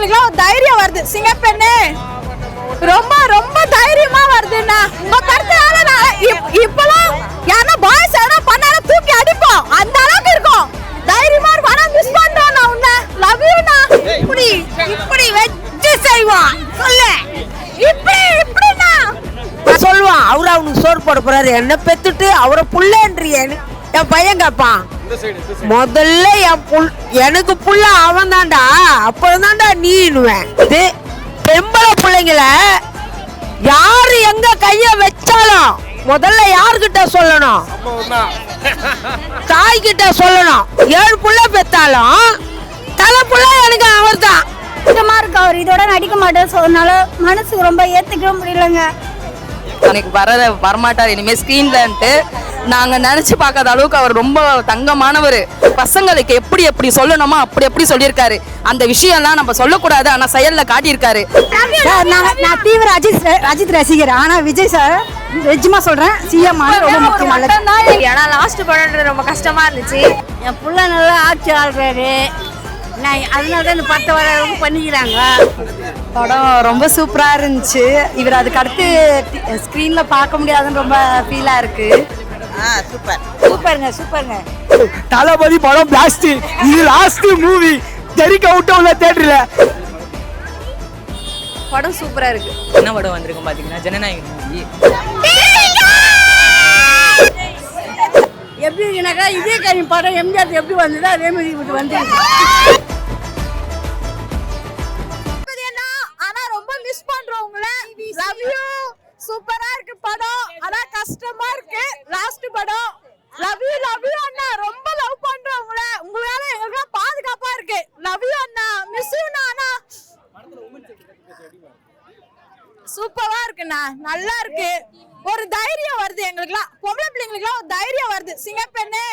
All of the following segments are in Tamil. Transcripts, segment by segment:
எங்களுக்குலாம் ஒரு தைரியம் வருது. சிங்கப்பெண்ணு ரொம்ப ரொம்ப தைரியமா வருதுண்ணா. உங்க கருத்துனால இப்பெல்லாம் யாரா பாய்ஸ் யாரா பண்ணாலும் தூக்கி அடிப்போம். அந்த அளவுக்கு இருக்கும். தைரியமா இருக்கும். ஆனா மிஸ் பண்றோம். நான் உன்னை லவ் யூண்ணா. இப்படி இப்படி வெச்சு செய்வான். சொல்லு இப்படிண்ணா சொல்லுவான். அவரு அவனுக்கு சோறு போட போறாரு. என்ன பெத்துட்டு அவரை புள்ளேன்றியேன்னு என் பையன் கேட்பான். முதல்ல எனக்கு புள்ள அவன் தான்டா. அப்புறம் தான்டா நீனுவேன். இது பெம்பளை பிள்ளைங்கள யாரு எங்க கைய வச்சாலும் முதல்ல யாருக்கிட்ட சொல்லணும்? தாய் கிட்ட சொல்லணும். 7 புள்ள பெத்தாலும் தலை புள்ள எனக்கு அவர் தான். கஷ்டமா இருக்கு. அவர் இதோட நடிக்க மாட்டேன்னு சொன்னனால மனசுக்கு ரொம்ப ஏத்துக்க முடியலங்க. எனக்கு வரமாட்டார் இனிமே ஸ்கிரீன்லன்ட்டு நாங்க நினைச்சு பார்க்காத அளவுக்கு அவர் ரொம்ப தங்கமானவர். பசங்களுக்கு எப்படி எப்படி சொல்லணுமோ அப்படி எப்படி சொல்லியிருக்காரு. அந்த விஷயம்லாம் நம்ம சொல்லக்கூடாது, ஆனா செயல்ல காட்டியிருக்காரு. நான் தீவிர அஜித் ரசிகர். ஆனா விஜய் சார் நிஜமா சொல்றேன் சிஎம் ரொம்ப முக்கியமான. ஏன்னா லாஸ்ட் படம்ன்றது ரொம்ப கஷ்டமா இருந்துச்சு. என் புள்ள நல்லா ஆட்சி ஆள்றாரு. நான் அதனால தான் இந்த பட்ட வர பண்ணிக்கிறாங்க. படம் ரொம்ப சூப்பரா இருந்துச்சு. இவர் அதுக்கு அடுத்து ஸ்கிரீன்ல பார்க்க முடியாதுன்னு ரொம்ப ஃபீலா இருக்கு. சூப்பருங்க. தளபதி படம் பிளாஸ்ட். இது லாஸ்ட் மூவி. தெரிக்க விட்டோம்ல தியேட்டர்ல. படம் சூப்பரா இருக்கு. என்ன படம் வந்திருக்கும் பாத்தீங்கன்னா ஜனநாயகம் மூவி. எப்படி இருக்குனாக்கா இதே காரியம் படம் எம்ஜிஆர் எப்படி வந்ததோ அதே மாதிரி இது வந்து. ஆனா ரொம்ப மிஸ் பண்றோம் உங்களை. Love you. சூப்பரா இருக்கு படம். ஆனா கஷ்டமா இருக்கு லாஸ்ட் படம். லவ் யூ அண்ணா. ரொம்ப லவ் பண்றோம் உங்களை. உங்களால எங்களுக்கு பாதுகாப்பா இருக்கு. லவ் யூ அண்ணா. மிஸ் யூ அண்ணா. சூப்பரா இருக்குண்ணா. நல்லா இருக்கு. ஒரு தைரியம் வருது எங்களுக்குலாம். பொம்பளை பிள்ளைங்களுக்குலாம் ஒரு தைரியம் வருது. சிங்கப்பெண்ணு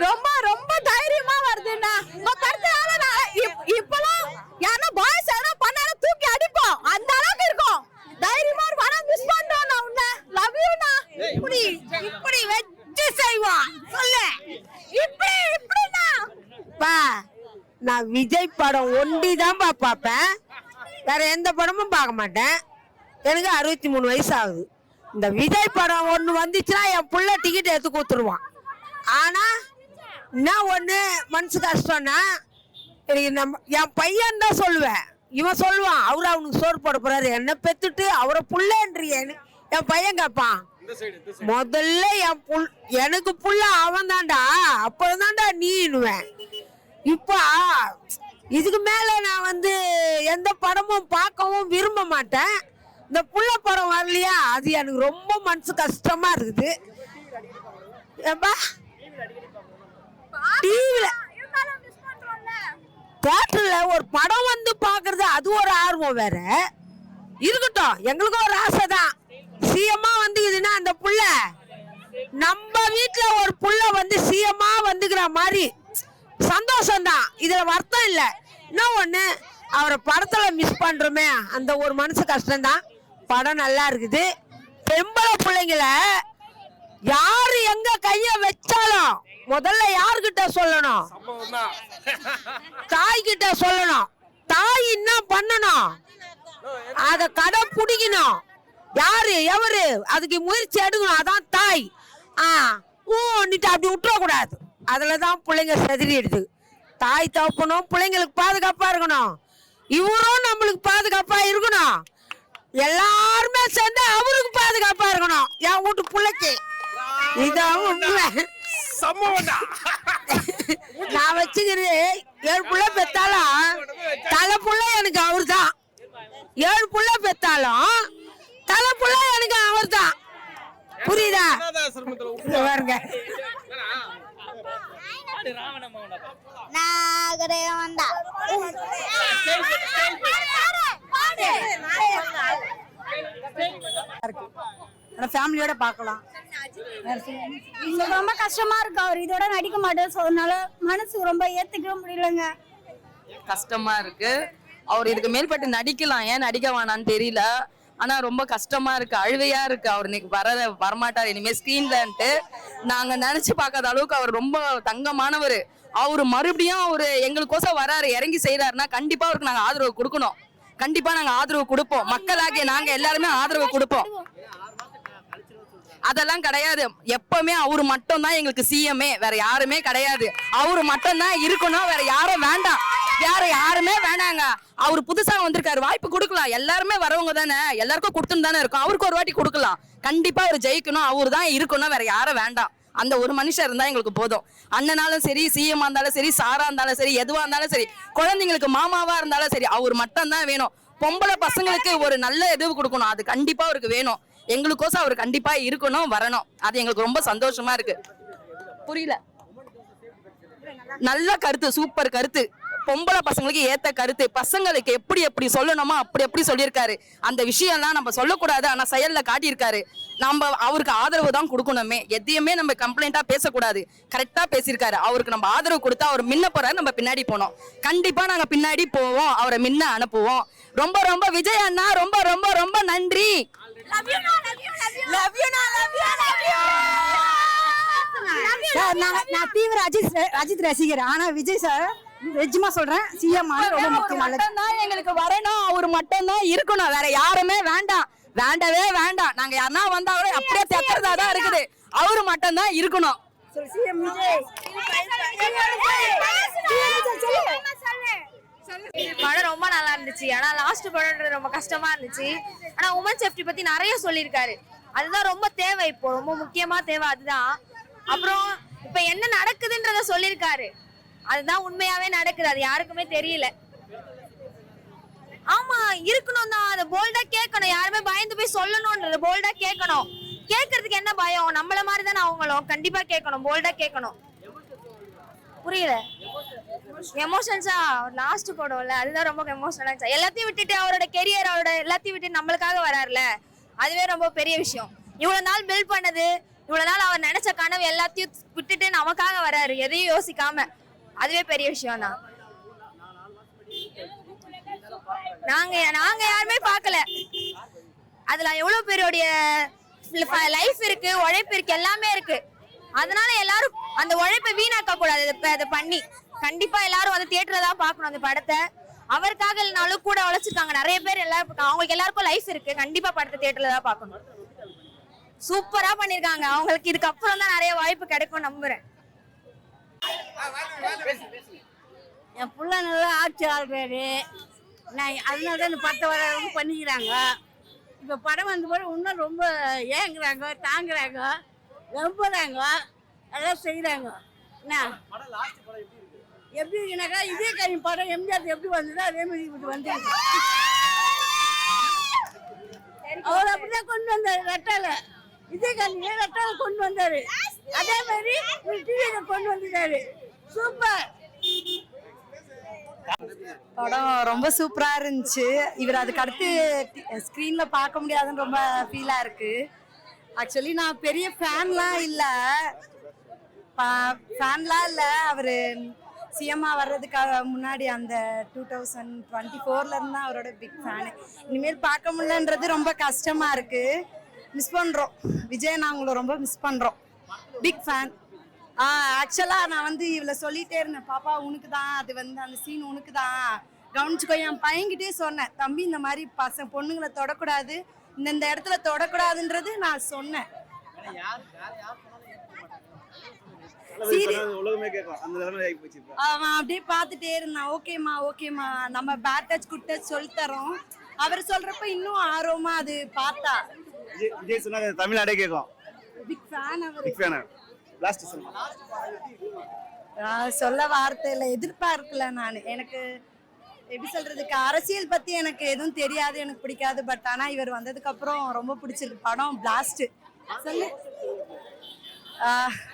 ரொம்ப ரொம்ப தைரியமா வருதுண்ணா. உங்க கருத்துனால இப்பெல்லாம் யாரா பாய்ஸ் யாரா பண்ணாலும் தூக்கி அடிப்போம். அந்த அளவுக்கு இருக்கும். தைரியமா இருக்கும். ஆனா மிஸ் பண்றோம். நான் உன்னை லவ் யூண்ணா. இப்படி இப்படி வெச்சு செய்வான். சொல்லு இப்படிண்ணா. நான் விஜய் படம் ஒண்டி தான் பார்ப்பேன். வேற எந்த படமும் பார்க்க மாட்டேன். எனக்கு 63 வயசு ஆகுது. இந்த விஜய் படம் ஒண்ணு வந்துச்சுன்னா என் புள்ள டிக்கெட் எடுத்து கொடுத்துருவான். ஆனா என்ன ஒண்ணு மனசு கஷ்டம்னா எனக்கு என் பையன் தான் சொல்லுவேன். இவன் சொல்லுவான். அவரு அவனுக்கு சோறு போட போறாரு. என்ன பெத்துட்டு அவரை புள்ளேன்றியேன்னு என் பையன் கேட்பான். முதல்ல எனக்கு புள்ள அவன் தான்டா. அப்புறம் தான்டா நீனுவேன். இப்ப இதுக்கு மேல நான் எந்த படமும் பார்க்கவும் விரும்ப மாட்டேன். இந்த புள்ள படம் வரலையா அது எனக்கு ரொம்ப மனசு கஷ்டமா இருக்குது. தியேட்டர்ல ஒரு படம் பாக்குறது அது ஒரு ஆர்வம் வேற இருக்கட்டும். எங்களுக்கும் ஒரு ஆசை தான். சிஎம்மா வந்துக்குதுன்னா அந்த புள்ள நம்ம வீட்டுல ஒரு புள்ள சிஎம்மா வந்துக்கிற மாதிரி சந்தோஷம் தான். இதுல வருத்தம் இல்ல. இன்னும் ஒண்ணு அவரை படத்துல மிஸ் பண்றோமே அந்த ஒரு மனசு கஷ்டம் தான். படம் நல்லா இருக்குது. பெம்பளை பிள்ளைங்கள யாரு எங்க கைய வச்சாலும் முதல்ல யாருக்கிட்ட சொல்லணும்? தாய் கிட்ட சொல்லணும். தாய் என்ன பண்ணணும்? அத கடை பிடிக்கணும். யாரு எவரு அதுக்கு முயற்சி எடுக்கணும். அதான் தாய். ஊன்னிட்டு அப்படி விட்டுற கூடாது. அதுலதான் பிள்ளைங்க செதறிடுது. தாய் தகப்பனும் பிள்ளைங்களுக்கு பாதுகாப்பா இருக்கணும். இவரும் நம்மளுக்கு பாதுகாப்பா இருக்கணும். எல்லாருமே சேர்ந்து அவருக்கு பாதுகாப்பா இருக்கணும். என் வீட்டு பிள்ளைக்கு இதான் உண்மை. நான் வச்சுக்கிறது 7 புள்ள பெத்தாலும் தலை புள்ள எனக்கு அவரு தான். 7 புள்ள பெத்தாலும் தலை புள்ள எனக்கு அவர் தான். புரியுதா? பாருங்க. ஃபேமிலியோட பார்க்கலாம். ரொம்ப கஷ்டமா இருக்கு. அவர் இதோட நடிக்க மாட்டேன்னு சொன்னனால மனசுக்கு ரொம்ப ஏத்துக்க முடியலங்க. கஷ்டமா இருக்கு. அவர் இதுக்கு மேல்பட்டு நடிக்கலாம். ஏன் நடிக்க வேணான்னு தெரியல. ஆனா ரொம்ப கஷ்டமா இருக்கு. அழுவையா இருக்கு. அவர் இன்னைக்கு வரமாட்டார் இனிமே ஸ்கிரீன்லன்ட்டு நாங்க நினைச்சு பார்க்காத அளவுக்கு அவர் ரொம்ப தங்கமானவர். அவரு மறுபடியும் அவரு எங்களுக்கோசம் வராரு, இறங்கி செய்யறாருன்னா கண்டிப்பா அவருக்கு நாங்க ஆதரவு கொடுக்கணும். கண்டிப்பா நாங்க ஆதரவு கொடுப்போம். மக்களாகிய நாங்க எல்லாருமே ஆதரவு கொடுப்போம். அதெல்லாம் கிடையாது. எப்பவுமே அவரு மட்டும் தான் எங்களுக்கு சிஎம்ஏ, வேற யாருமே கிடையாது. அவரு மட்டும் தான் இருக்கணும், வேற யாரும் வேண்டாம். யாருமே வேணாங்க. அவரு புதுசா வந்திருக்காரு, வாய்ப்பு கொடுக்கலாம். எல்லாருமே வரவங்க தானே, எல்லாருக்கும் கொடுத்துன்னு தானே இருக்கும். அவருக்கு ஒரு வாட்டி கொடுக்கலாம். கண்டிப்பா அவர் ஜெயிக்கணும், அவரு தான் இருக்கணும், வேற யாரும் வேண்டாம். அந்த ஒரு மனுஷன் இருந்தா எங்களுக்கு போதும். அண்ணனாலும் சரி, சிஎம் இருந்தாலும் சரி, சாரா இருந்தாலும் சரி, எதுவா இருந்தாலும் சரி, குழந்தைங்களுக்கு மாமாவா இருந்தாலும் சரி, அவர் மட்டும் தான் வேணும். பொம்பளை பசங்களுக்கு ஒரு நல்ல எதுவு கொடுக்கணும், அது கண்டிப்பா அவருக்கு வேணும். எங்களுக்கோசம் அவர் கண்டிப்பா இருக்கணும், வரணும். அது எங்களுக்கு ரொம்ப சந்தோஷமா இருக்கு. புரியல? நல்ல கருத்து, சூப்பர் கருத்து, பொம்பளை பசங்களுக்கு ஏத்த கருத்து. பசங்களுக்கு எப்படி எப்படி சொல்லணுமோ அப்படி சொல்லியிருக்காரு. அந்த விஷயம்லாம் நம்ம சொல்லக்கூடாது, ஆனா செயல்ல காட்டியிருக்காரு. நம்ம அவருக்கு ஆதரவு தான் கொடுக்கணுமே, எதையுமே நம்ம கம்ப்ளைண்டா பேசக்கூடாது. கரெக்டா பேசியிருக்காரு. அவருக்கு நம்ம ஆதரவு கொடுத்தா அவர் முன்ன போறாரு, நம்ம பின்னாடி போனோம். கண்டிப்பா நாங்க பின்னாடி போவோம், அவரை முன்ன அனுப்புவோம். ரொம்ப ரொம்ப விஜய் அண்ணா, ரொம்ப ரொம்ப ரொம்ப நன்றி. நான் தீவிர அஜித் ரசிகர். ஆனா விஜய் சார் நிஜமா சொல்றேன், சிஎம் ரொம்ப முக்கியம். எங்களுக்கு வரணும், அவரு மட்டும் தான் இருக்கணும், வேற யாருமே வேண்டாம். வேண்டவே வேண்டாம். நாங்க யாருன்னா வந்தா கூட அப்படியே தெக்கறதா தான் இருக்குது. அவரு மட்டும் தான் இருக்கணும். படம் ரொம்ப நல்லா இருந்துச்சு. ஆனா லாஸ்ட் படம்ன்றது ரொம்ப கஷ்டமா இருந்துச்சு. ஆனா உமன் சேஃப்டி பத்தி நிறைய சொல்லியிருக்காரு. அதுதான் ரொம்ப தேவை, இப்போ ரொம்ப முக்கியமா தேவை அதுதான். அப்புறம் இப்ப என்ன நடக்குதுன்றத சொல்லியிருக்காரு. அதுதான் உண்மையாவே நடக்குது, அது யாருக்குமே தெரியல. ஆமா, இருக்கணும் தான், அதை போல்டா கேட்கணும். யாருமே பயந்து போய் சொல்லணும்ன்றது போல்டா கேட்கணும். கேட்கறதுக்கு என்ன பயம்? நம்மள மாதிரி தானே அவங்களும். கண்டிப்பா கேட்கணும், போல்டா கேட்கணும். புரியல? எமோஷன்ஸா லாஸ்ட் படம்ல அதுதான் ரொம்ப எமோஷனலா இருந்துச்சு. எல்லாத்தையும் விட்டுட்டு அவரோட கெரியர், அவரோட எல்லாத்தையும் விட்டு நம்மளுக்காக வராருல, அதுவே ரொம்ப பெரிய விஷயம். இவ்வளவு நாள் பில்ட் பண்ணது, இவ்வளவு நாள் அவர் நினைச்ச கனவு எல்லாத்தையும் விட்டுட்டு நமக்காக வராரு, எதையும் யோசிக்காம. அதுவே பெரிய விஷயம் தான். நாங்க யாருமே பார்க்கல. அதுல எவ்வளவு பேருடைய லைஃப் இருக்கு, உழைப்பு இருக்கு, எல்லாமே இருக்கு. அதனால எல்லாரும் அந்த உழைப்பை வீணாக்க கூடாது. இதை பண்ணி கண்டிப்பா எல்லாரும் வந்து தியேட்டர்ல தான் பார்க்கணும் அந்த படத்தை. அவருக்காக இல்லைனாலும் கூட உழைச்சிருக்காங்க நிறைய பேர். எல்லாரும் அவங்களுக்கு எல்லாருக்கும் லைஃப் இருக்கு. கண்டிப்பா படத்தை தியேட்டர்ல தான் பார்க்கணும். சூப்பரா பண்ணிருக்காங்க. அவங்களுக்கு இதுக்கப்புறம் தான் நிறைய வாய்ப்பு கிடைக்கும் நம்புறேன். என் புள்ள நல்லா ஆட்சி ஆள்றாரு. நான் அதனால தான் இந்த படத்தை வர ரொம்ப பண்ணிக்கிறாங்க. இப்போ படம் வந்த போது இன்னும் ரொம்ப ஏங்குறாங்க, தாங்குறாங்க, நம்புறாங்க, எல்லாம் செய்கிறாங்க. என்ன எப்படி இருக்குனாக்கா இதே கை படம் எம்ஜிஆர் எப்படி வந்ததோ அதே மாதிரி இப்படி வந்து அவர் அப்படிதான் கொண்டு வந்தாரு. ரெட்டால இதே கண்ணியே ரெட்டால கொண்டு வந்தாரு. அதே மாதிரி டிவியில கொண்டு வந்துட்டாரு. சூப்பர் படம் ரொம்ப சூப்பரா இருந்துச்சு. இவர் அதுக்கு அடுத்து ஸ்கிரீன்ல பார்க்க முடியாதுன்னு ரொம்ப ஃபீலா இருக்கு. ஆக்சுவலி நான் பெரிய ஃபேன்லாம் இல்லை, அவரு சிஎம்மா வர்றதுக்காக முன்னாடி அந்த 2024ல இருந்தா அவரோட பிக் ஃபேனு. இனிமேல் பார்க்க முடியலன்றது ரொம்ப கஷ்டமா இருக்கு. மிஸ் பண்றோம் விஜய், நாங்களும் ரொம்ப மிஸ் பண்றோம். Big fan. ஆக்சுவலா நான் வந்து இவளை சொல்லிட்டே இருந்தேன், பாப்பா உனக்கு தான் அது வந்து அந்த சீன் உனக்கு தான் கவனிச்சுக்கோ. என் பையன்கிட்டே சொன்னேன், தம்பி இந்த மாதிரி பொண்ணுங்களை தொடக்கூடாது, இந்த இடத்துல தொடக்கூடாதுன்றது நான் சொன்னேன். அவன் அப்படியே பார்த்துட்டே இருந்தான். ஓகேமா நம்ம பேட் டச் குட் டச் சொல்லி தரோம். அவர் சொல்றப்ப இன்னும் ஆர்வமா அது பார்த்தா. விஜய் சொன்னா தமிழ்நாடே கேட்கும். பிக் ஃபேன் அவர். Big fan. லாஸ்ட் சொல்ல வார்த்தை இல்லை, எதிர்பார்க்கல நான். எனக்கு எப்படி சொல்றதுக்கு, அரசியல் பத்தி எனக்கு எதுவும் தெரியாது, எனக்கு பிடிக்காது. பட் ஆனா இவர் வந்ததுக்கு அப்புறம் ரொம்ப பிடிச்சிருக்கு. படம் பிளாஸ்ட். சொல்லு,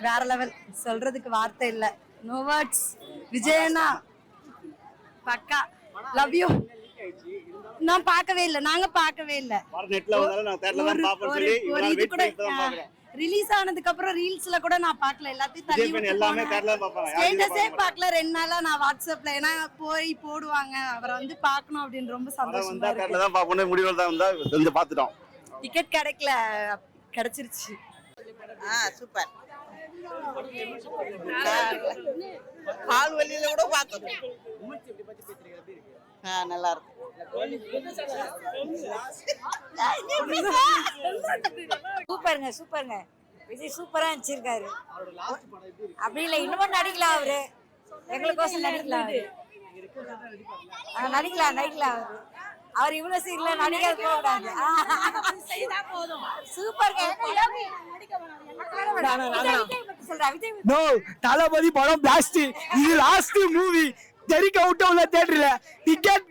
வேற லெவல். சொல்றதுக்கு வார்த்தை இல்லை, நோ வேர்ட்ஸ். விஜயனா பக்கா, லவ் யூ. நான் பார்க்கவே இல்லை, நாங்க பார்க்கவே இல்லை. ரிலீஸ் ஆனதுக்கு அப்புறம் ரீல்ஸ்ல கூட நான் பார்க்கல, எல்லாத்தையும் தள்ளி ஸ்டேட்டஸே பார்க்கல 2 நாளா நான் வாட்ஸ்அப்ல. ஏன்னா போய் போடுவாங்க, அவரை வந்து பார்க்கணும் அப்படின்னு ரொம்ப சந்தோஷமா இருக்கு. டிக்கெட் கிடைக்கல, கிடைச்சிருச்சு. சூப்பர். கால் வலியில கூட பார்த்தோம். நல்லா இருக்கு. சூப்பருங்க சூப்பருங்க. விஜய் சூப்பரா நடிச்சிருக்காரு. அப்படி இல்லை, இன்னும் நடிக்கலாம் அவரு. எங்களுக்கோசம் நடிக்கலாம் அவரு. நடிக்கலாம் அவரு. அவர் இவ்வளவு சீக்கிரம் நடிக்காது போக கூடாது. சூப்பருங்க. நோ, தளபதி படம் பிளாஸ்ட். இது லாஸ்ட் மூவி. தெரிக்க விட்ட உள்ள தியேட்டர்ல டிக்கெட்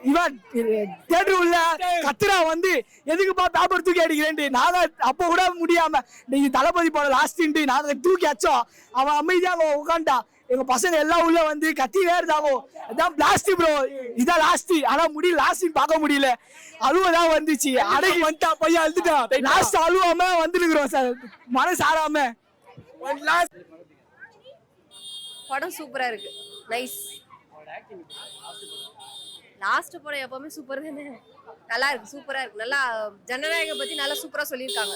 இவன் தியேட்டர் உள்ள கத்துரா வந்து எதுக்குப்பா பேப்பர் தூக்கி அடிக்கிறேன். நாங்க அப்ப கூட முடியாம நீங்க தளபதி படம் லாஸ்ட் நாங்க தூக்கி அச்சோம். அவன் அமைதியா உட்காண்டா. எங்க பசங்க எல்லாம் உள்ள வந்து கத்தி வேறுதாவோ. அதான் பிளாஸ்ட் ப்ரோ, இதான் லாஸ்ட். ஆனா முடியல, லாஸ்ட் பார்க்க முடியல. அழுவதான் வந்துச்சு. அடங்கி வந்துட்டா பையன் அழுதுட்டான். லாஸ்ட் அழுவாம வந்துருக்கிறோம் சார், மனசு ஆறாம. படம் சூப்பரா இருக்கு. நைஸ். லாஸ்ட் படம் எப்பவுமே சூப்பர் தானே. நல்லா இருக்கு, சூப்பரா இருக்கு. நல்லா ஜனநாயக பத்தி நல்லா சூப்பரா சொல்லியிருக்காங்க.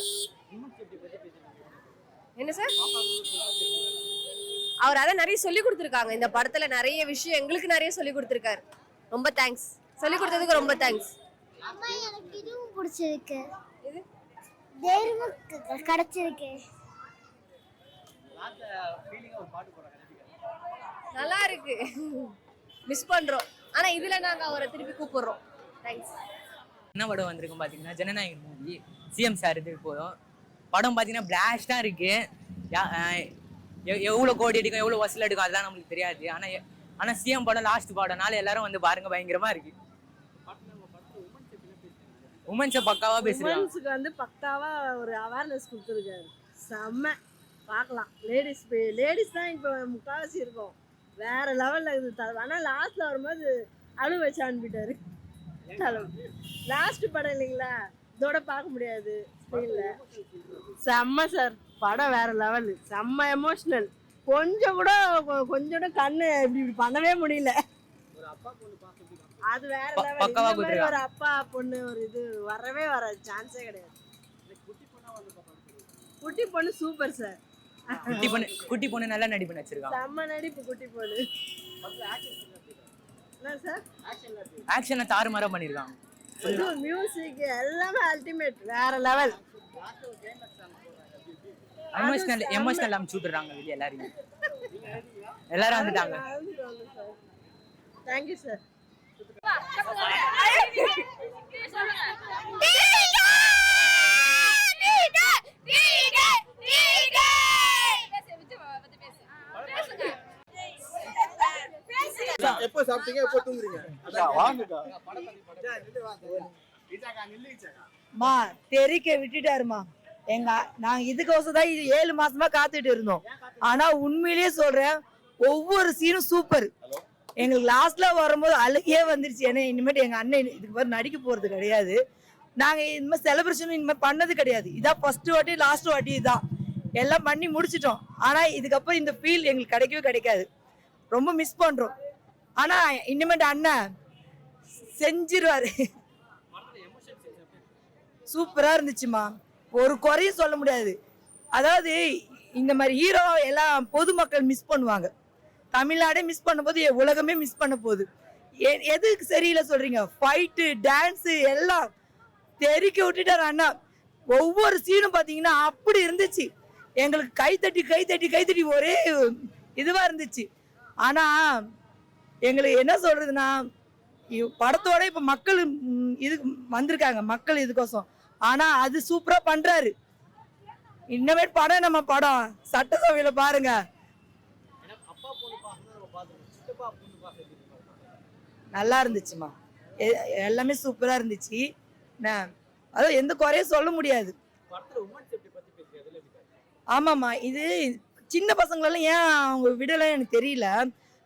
என்ன சார், அவர் அதான் நிறைய சொல்லி கொடுத்துருக்காங்க இந்த படத்துல. நிறைய விஷயம் எங்களுக்கு நிறைய சொல்லி கொடுத்துருக்காரு. ரொம்ப தேங்க்ஸ். சொல்லி கொடுத்ததுக்கு ரொம்ப தேங்க்ஸ். அம்மா எனக்கு இதுவும் பிடிச்சிருக்கு. இது தேர்வுக்கு கிடைச்சிருக்கு. நல்லா இருக்கு. மிஸ் பண்றோம். ஆனா இதுல நாங்க அவரை திருப்பி கூப்பிடுறோம். தேங்க்ஸ். என்ன படம் வந்திருக்கும் பாத்தீங்கன்னா ஜனநாயகன் மூவி. சிஎம் சார் இது போதும். படம் பாத்தீங்கன்னா பிளாஸ்டா இருக்கு. எவ்வளவு கோடி அடிக்கும், எவ்வளவு வசூல் எடுக்கும் அதெல்லாம் நம்மளுக்கு தெரியாது. ஆனா சிஎம் படம் லாஸ்ட் படம்னால எல்லாரும் வந்து பாருங்க, பயங்கரமா இருக்கு. உமன்ஸை பக்காவா பேசுறாங்க. உமன்ஸுக்கு வந்து பக்காவா ஒரு அவேர்னஸ் கொடுத்துருக்காரு. செம்ம பார்க்கலாம். லேடிஸ் தான் இப்போ முக்கால்வாசி இருக்கும். வேற லெவல்ல இது. ஆனா லாஸ்ட்ல வரும்போது அழு வச்சு அனுப்பிட்டாரு. லாஸ்ட் படம் இல்லைங்களா, இதோட பார்க்க முடியாது ஸ்க்ரீன்ல. செம்ம சார், படம் வேற லெவல். செம்ம எமோஷனல். கொஞ்சம் கூட கண்ணு இப்படி பண்ணவே முடியல. அது வேற லெவல். ஒரு அப்பா பொண்ணு ஒரு இது வரவே வராது, சான்ஸே கிடையாது. குட்டி பொண்ணு சூப்பர் சார். குட்டி பொண்ணு நல்லா நடிப்பு நடிச்சிருக்காங்க. செம்ம நடிப்பு குட்டி பொண்ணு. என்ன சார், ஆக்ஷனை தாறுமாறா பண்ணிருக்காங்க. மியூசிக் எல்லாமே அல்டிமேட், வேற லெவல். எமோஷனல் அமுச்சு விட்டுறாங்க வெளியே எல்லாரும். எல்லாரும் வந்துட்டாங்க. Thank you sir. எப்போ சாப்பிட்டீங்க, எப்போ தூங்குறீங்க? மா தெரிக்க விட்டுட்டாருமா. நாங்க இதுக்கோசம் தான் 7 மாசமா காத்துட்டு இருந்தோம். ஆனா உண்மையிலேயே சொல்றேன், ஒவ்வொரு சீனும் சூப்பர். எங்களுக்கு லாஸ்ட்ல வரும்போது அழுகையே வந்துருச்சு. ஏன்னா இனிமேட்டு எங்க அண்ணன் இதுக்கு மாதிரி நடிக்க போறது கிடையாது. நாங்க இந்த மாதிரி செலிப்ரேஷன் இனிமேல் பண்ணது கிடையாது. இதான் ஃபர்ஸ்ட் வாட்டி, லாஸ்ட் வாட்டி இதான். எல்லாம் பண்ணி முடிச்சிட்டோம். ஆனா இதுக்கப்புறம் இந்த ஃபீல் எங்களுக்கு கிடைக்கவே கிடைக்காது. ரொம்ப மிஸ் பண்றோம். ஆனா இனிமேட்டு அண்ணன் செஞ்சிருவாரு. சூப்பரா இருந்துச்சுமா, ஒரு குறையும் சொல்ல முடியாது. அதாவது இந்த மாதிரி ஹீரோ எல்லாம் பொதுமக்கள் மிஸ் பண்ணுவாங்க. தமிழ்நாடே மிஸ் பண்ணும் போது உலகமே மிஸ் பண்ண போகுது. எதுக்கு சரியில்லை சொல்றீங்க? ஃபைட்டு, டான்ஸு எல்லாம் தெரிக்க விட்டுட்டாரு அண்ணா. ஒவ்வொரு சீனும் பார்த்தீங்கன்னா அப்படி இருந்துச்சு. எங்களுக்கு கைத்தட்டி ஒரே இதுவா இருந்துச்சு. ஆனா எங்களுக்கு என்ன சொல்றதுன்னா, படத்தோட இப்ப மக்கள் இது வந்திருக்காங்க, மக்கள் இதுக்கோசம். ஆனா அது சூப்பரா பண்றாரு. இன்னமேட் படம் நம்ம படம் சட்டசபையில பாருங்க, நல்லா இருந்துச்சுமா. எல்லாமே சூப்பரா இருந்துச்சு. அதாவது எந்த குறையும் சொல்ல முடியாது. ஆமாமா, இது சின்ன பசங்களெல்லாம் ஏன் அவங்க விடல எனக்கு தெரியல.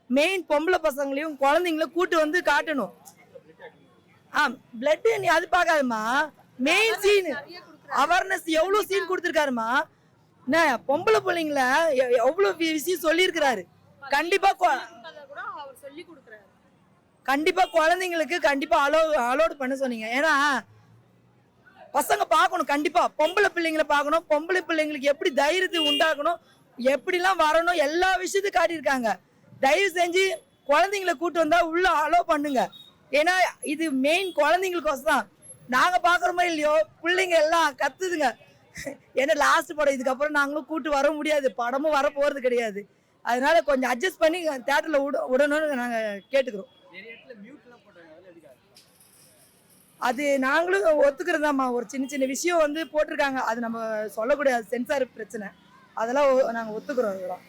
மெயின் பொம்பளை பசங்களையும் குழந்தைங்களும் கூட்டு வந்து காட்டணும். பிளட் அது பார்க்காதுமா. மெயின் சீன் அவேர்னஸ் எவ்வளவு சீன் கொடுத்துருக்காருமா. என்ன பொம்பளை பிள்ளைங்கள எவ்வளவு விஷயம் சொல்லியிருக்கிறாரு. கண்டிப்பா குழந்தைங்களுக்கு கண்டிப்பா அலோடு பண்ண சொன்னீங்க. ஏன்னா பசங்க பார்க்கணும், கண்டிப்பா பொம்பளை பிள்ளைங்களை பார்க்கணும். பொம்பளை பிள்ளைங்களுக்கு எப்படி தைரியத்தை உண்டாக்கணும், எப்படிலாம் வரணும், எல்லா விஷயத்தையும் காட்டியிருக்காங்க. தயவு செஞ்சு குழந்தைங்களை கூட்டு வந்தா உள்ள அலோ பண்ணுங்க. ஏன்னா இது மெயின் குழந்தைங்களுக்கோசம் தான். நாங்க பாக்குறோமோ இல்லையோ பிள்ளைங்க எல்லாம் கத்துதுங்க. ஏன்னா லாஸ்ட் படம், இதுக்கப்புறம் நாங்களும் கூட்டு வர முடியாது, படமும் வர போறது கிடையாது. அதனால கொஞ்சம் அட்ஜஸ்ட் பண்ணி தியேட்டர்ல விடணும்னு நாங்க கேட்டுக்கிறோம். அது நாங்களும் ஒத்துக்கிறதாம்மா. ஒரு சின்ன சின்ன விஷயம் வந்து போட்டிருக்காங்க, அது நம்ம சொல்லக்கூடாது, சென்சார் பிரச்சனை, அதெல்லாம் நாங்க ஒத்துக்கிறோம். இதெல்லாம்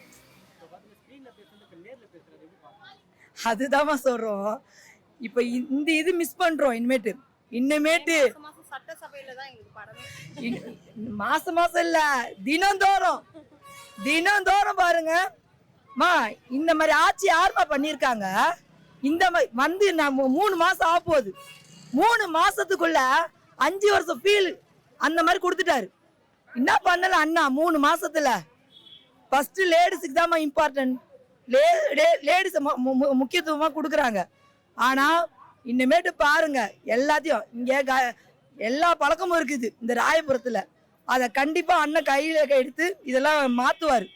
அதுதாம்மா சொல்றோம். இப்ப இந்த இது மிஸ் பண்றோம். இன்னமேட்டு சட்டசபையில தான் எங்களுக்கு படமே. மாசம் இல்ல, தினந்தோறும் பாருங்க மா. இந்த மாதிரி ஆட்சி யாருமா பண்ணிருக்காங்க? இந்த மாதிரி வந்து நம்ம 3 மாசம் ஆக போகுது. 3 மாசத்துக்குள்ள 5 வருஷம் ஃபீல் அந்த மாதிரி கொடுத்துட்டாரு. என்ன பண்ணல அண்ணா 3 மாசத்துல? ஃபர்ஸ்ட் லேடிஸுக்கு தான் இம்பார்ட்டன்ட், லேடிஸ் முக்கியத்துவமா கொடுக்குறாங்க. ஆனா இன்னமேட்டு பாருங்க எல்லாத்தையும் இங்க எல்லா பழக்கமும் இருக்குது இந்த ராயபுரத்துல. அதை கண்டிப்பா அண்ணன் கையில எடுத்து இதெல்லாம் மாத்துவாரு.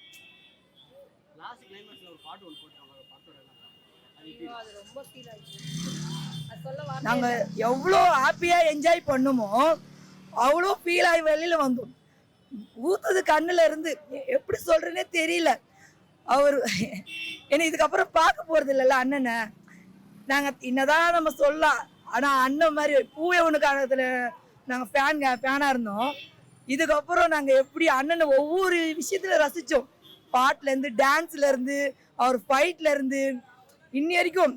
நாங்க எவ்வளோ ஹாப்பியா என்ஜாய் பண்ணுமோ அவ்வளோ ஃபீல் ஆகி வெளியில வந்தோம். ஊத்துது கண்ணுல இருந்து, எப்படி சொல்றேன்னே தெரியல. அவர் என்ன இதுக்கப்புறம் பார்க்க போறது இல்லைல்ல அண்ணனை. நாங்க என்னதான் நம்ம சொல்லலாம், ஆனா அண்ணன் மாதிரி பூவே ஒண்ணு காலத்துல நாங்க ஃபேனா இருந்தோம். இதுக்கப்புறம் நாங்க எப்படி அண்ணனை ஒவ்வொரு விஷயத்துல ரசிச்சோம். பாட்டுல இருந்து, டான்ஸ்ல இருந்து, அவர் ஃபைட்ல இருந்து, இன்னி வரைக்கும்.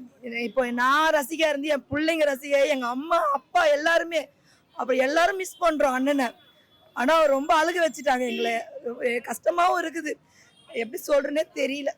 இப்போ நான் ரசிகா இருந்து, என் பிள்ளைங்க ரசிகை, எங்க அம்மா அப்பா எல்லாருமே. அப்படி எல்லாரும் மிஸ் பண்றோம் அண்ணனை. ஆனா அவர் ரொம்ப அழுக வச்சுட்டாங்க எங்களை. கஷ்டமாவும் இருக்குது, எப்படி சொல்றேன்னே தெரியல.